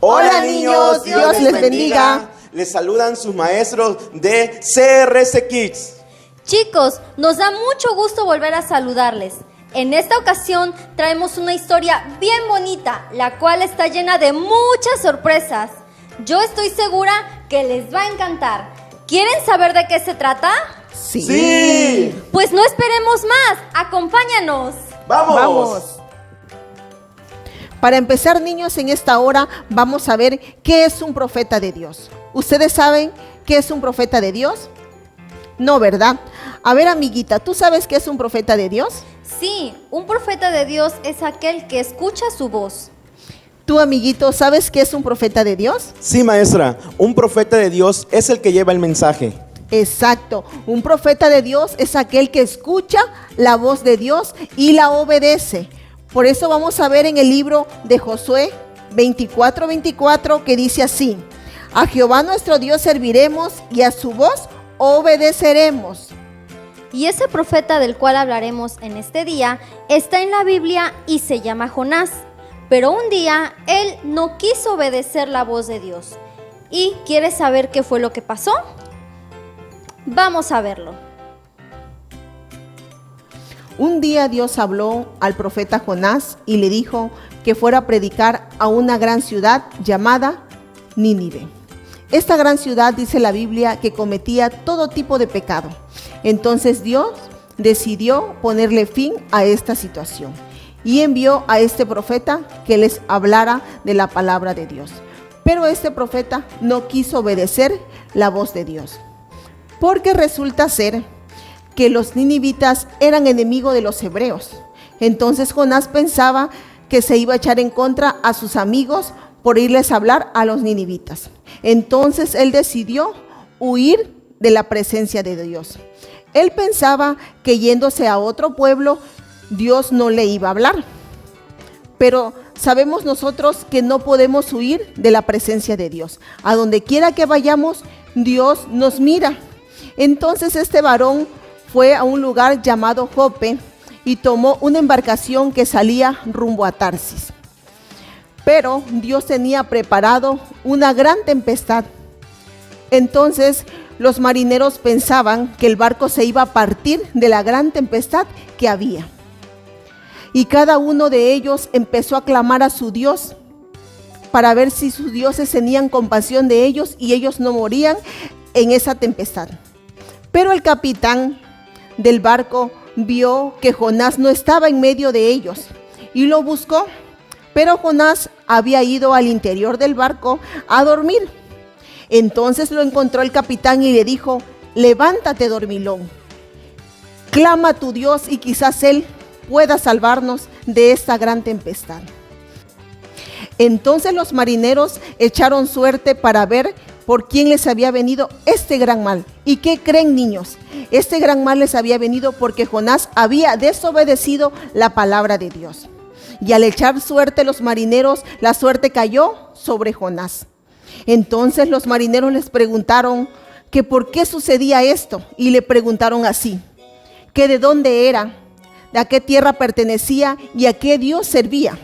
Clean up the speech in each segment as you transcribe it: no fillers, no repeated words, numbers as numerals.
Hola niños, Dios les bendiga. Les saludan sus maestros de CRC Kids. Chicos, nos da mucho gusto volver a saludarles. En esta ocasión traemos una historia bien bonita, la cual está llena de muchas sorpresas. Yo estoy segura que les va a encantar. ¿Quieren saber de qué se trata? Sí. Pues no esperemos más, acompáñanos. ¡Vamos! Para empezar, niños, en esta hora vamos a ver qué es un profeta de Dios. ¿Ustedes saben qué es un profeta de Dios? No, ¿verdad? A ver, amiguita, ¿tú sabes qué es un profeta de Dios? Sí, un profeta de Dios es aquel que escucha su voz. ¿Tú, amiguito, sabes qué es un profeta de Dios? Sí, maestra, un profeta de Dios es el que lleva el mensaje. Exacto, un profeta de Dios es aquel que escucha la voz de Dios y la obedece. Por eso vamos a ver en el libro de Josué 24:24 que dice así: a Jehová nuestro Dios serviremos y a su voz obedeceremos. Y ese profeta del cual hablaremos en este día está en la Biblia y se llama Jonás. Pero un día él no quiso obedecer la voz de Dios. ¿Y quieres saber qué fue lo que pasó? Vamos a verlo. Un día Dios habló al profeta Jonás y le dijo que fuera a predicar a una gran ciudad llamada Nínive. Esta gran ciudad, dice la Biblia, que cometía todo tipo de pecado. Entonces Dios decidió ponerle fin a esta situación y envió a este profeta que les hablara de la palabra de Dios. Pero este profeta no quiso obedecer la voz de Dios, porque resulta ser que los ninivitas eran enemigos de los hebreos. Entonces Jonás pensaba que se iba a echar en contra a sus amigos por irles a hablar a los ninivitas. Entonces él decidió huir de la presencia de Dios. Él pensaba que yéndose a otro pueblo, Dios no le iba a hablar. Pero sabemos nosotros que no podemos huir de la presencia de Dios. A donde quiera que vayamos, Dios nos mira. Entonces este varón fue a un lugar llamado Jope y tomó una embarcación que salía rumbo a Tarsis. Pero Dios tenía preparado una gran tempestad. Entonces los marineros pensaban que el barco se iba a partir de la gran tempestad que había. Y cada uno de ellos empezó a clamar a su Dios para ver si sus dioses tenían compasión de ellos y ellos no morían en esa tempestad. Pero el capitán del barco vio que Jonás no estaba en medio de ellos y lo buscó, pero Jonás había ido al interior del barco a dormir. Entonces lo encontró el capitán y le dijo: levántate, dormilón, clama a tu Dios y quizás él pueda salvarnos de esta gran tempestad. Entonces los marineros echaron suerte para ver por quién les había venido este gran mal. ¿Y qué creen, niños? Este gran mal les había venido porque Jonás había desobedecido la palabra de Dios. Y al echar suerte los marineros, la suerte cayó sobre Jonás. Entonces los marineros les preguntaron que por qué sucedía esto. Y le preguntaron así: que de dónde era, a qué tierra pertenecía y a qué Dios servía.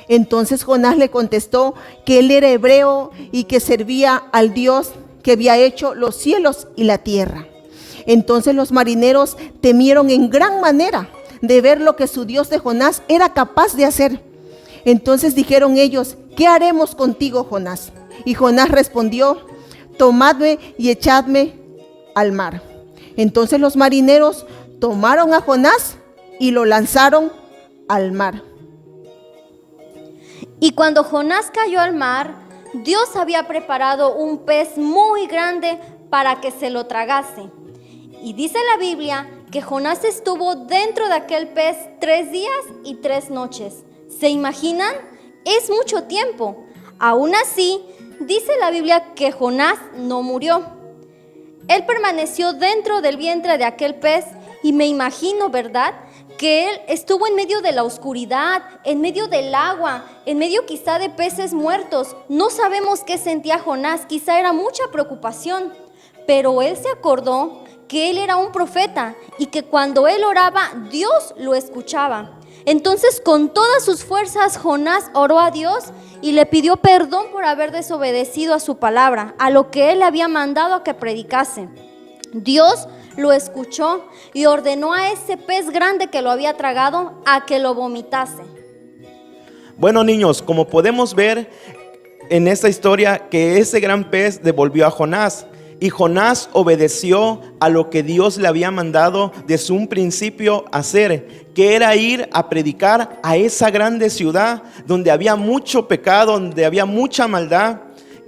Entonces Jonás le contestó que él era hebreo y que servía al Dios que había hecho los cielos y la tierra. Entonces los marineros temieron en gran manera de ver lo que su Dios de Jonás era capaz de hacer. Entonces dijeron ellos: ¿qué haremos contigo, Jonás? Y Jonás respondió: tomadme y echadme al mar. Entonces los marineros tomaron a Jonás y lo lanzaron al mar. Y cuando Jonás cayó al mar, Dios había preparado un pez muy grande para que se lo tragase. Y dice la Biblia que Jonás estuvo dentro de aquel pez 3 días y 3 noches. ¿Se imaginan? Es mucho tiempo. Aún así, dice la Biblia que Jonás no murió. Él permaneció dentro del vientre de aquel pez y me imagino, ¿verdad?, que él estuvo en medio de la oscuridad, en medio del agua, en medio quizá de peces muertos. No sabemos qué sentía Jonás, quizá era mucha preocupación, pero él se acordó que él era un profeta y que cuando él oraba, Dios lo escuchaba. Entonces, con todas sus fuerzas, Jonás oró a Dios y le pidió perdón por haber desobedecido a su palabra, a lo que él le había mandado a que predicase. Dios lo escuchó y ordenó a ese pez grande que lo había tragado a que lo vomitase. Bueno, niños, como podemos ver en esta historia, que ese gran pez devolvió a Jonás. Y Jonás obedeció a lo que Dios le había mandado desde un principio hacer, que era ir a predicar a esa grande ciudad donde había mucho pecado, donde había mucha maldad,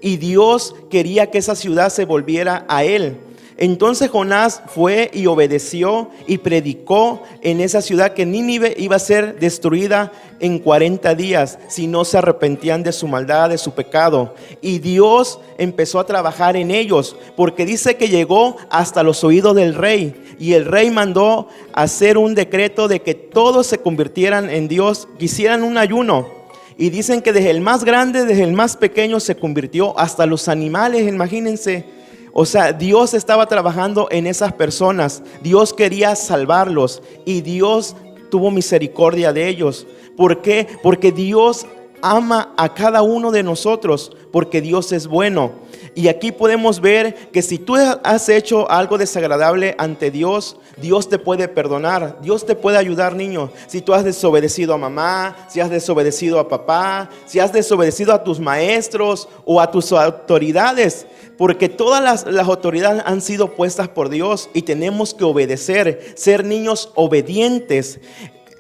y Dios quería que esa ciudad se volviera a él. Entonces Jonás fue y obedeció y predicó en esa ciudad que Nínive iba a ser destruida en 40 días si no se arrepentían de su maldad, de su pecado. Y Dios empezó a trabajar en ellos, porque dice que llegó hasta los oídos del rey, y el rey mandó hacer un decreto de que todos se convirtieran en Dios, que hicieran un ayuno. Y dicen que desde el más grande, desde el más pequeño se convirtió, hasta los animales, imagínense. O sea, Dios estaba trabajando en esas personas. Dios quería salvarlos y Dios tuvo misericordia de ellos. ¿Por qué? Porque Dios ama a cada uno de nosotros, porque Dios es bueno. Y aquí podemos ver que si tú has hecho algo desagradable ante Dios, Dios te puede perdonar, Dios te puede ayudar, niño. Si tú has desobedecido a mamá, si has desobedecido a papá, si has desobedecido a tus maestros o a tus autoridades, porque todas las autoridades han sido puestas por Dios y tenemos que obedecer, ser niños obedientes.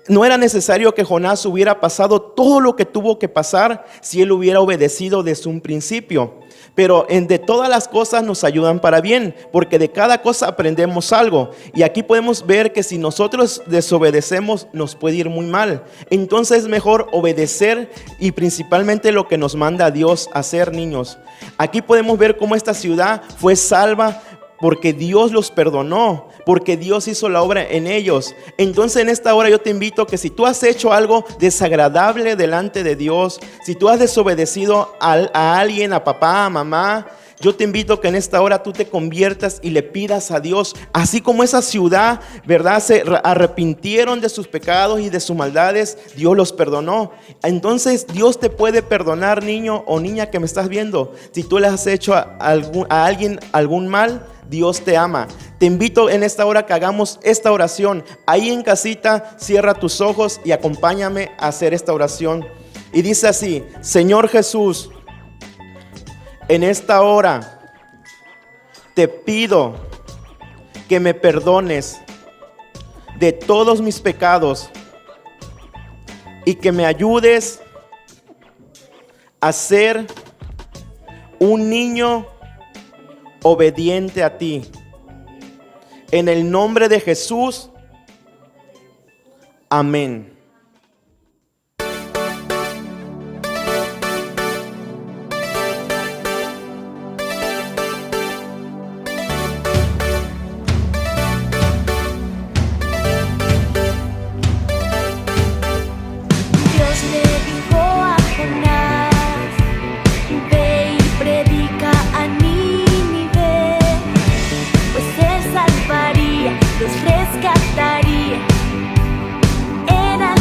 No era necesario que Jonás hubiera pasado todo lo que tuvo que pasar si él hubiera obedecido desde un principio. Pero de todas las cosas nos ayudan para bien, porque de cada cosa aprendemos algo. Y aquí podemos ver que si nosotros desobedecemos nos puede ir muy mal. Entonces es mejor obedecer y principalmente lo que nos manda Dios hacer, niños. Aquí podemos ver cómo esta ciudad fue salva porque Dios los perdonó, porque Dios hizo la obra en ellos. Entonces en esta hora yo te invito que si tú has hecho algo desagradable delante de Dios, si tú has desobedecido a alguien, a papá, a mamá, yo te invito que en esta hora tú te conviertas y le pidas a Dios, así como esa ciudad, ¿verdad?, se arrepintieron de sus pecados y de sus maldades, Dios los perdonó. Entonces Dios te puede perdonar, niño o niña que me estás viendo. Si tú le has hecho a alguien algún mal, Dios te ama. Te invito en esta hora que hagamos esta oración. Ahí en casita, cierra tus ojos y acompáñame a hacer esta oración. Y dice así: Señor Jesús, en esta hora te pido que me perdones de todos mis pecados y que me ayudes a ser un niño obediente a ti. En el nombre de Jesús, amén. Los rescataría, era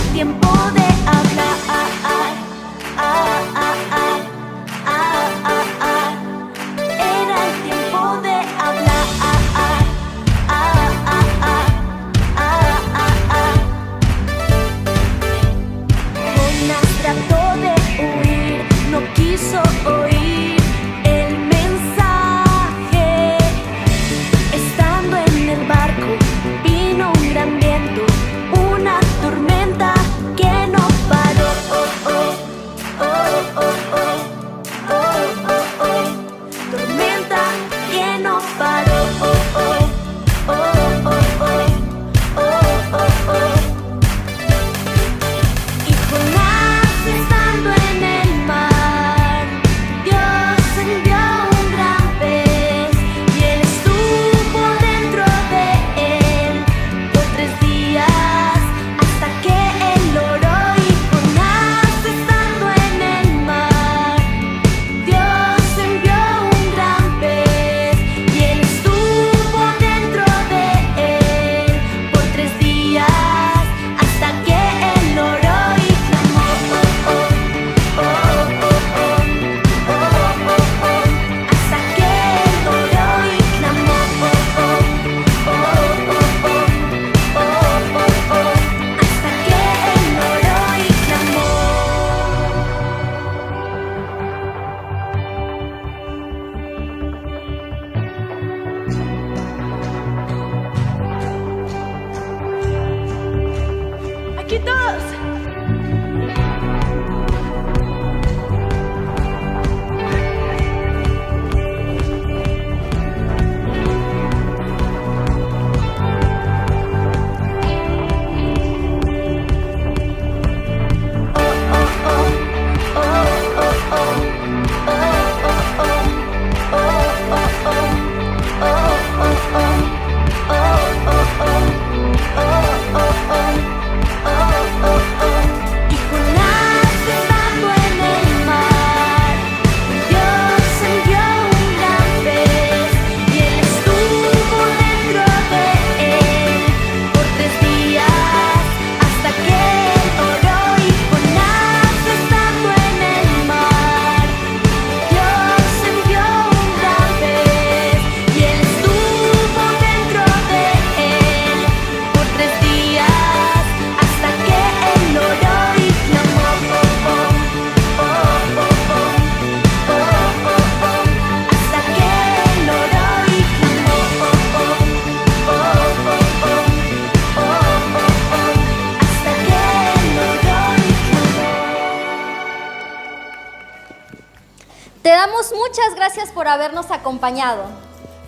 Te damos muchas gracias por habernos acompañado.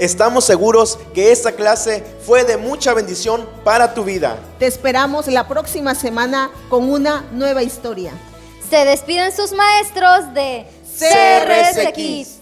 Estamos seguros que esta clase fue de mucha bendición para tu vida. Te esperamos la próxima semana con una nueva historia. Se despiden sus maestros de CRS Kids.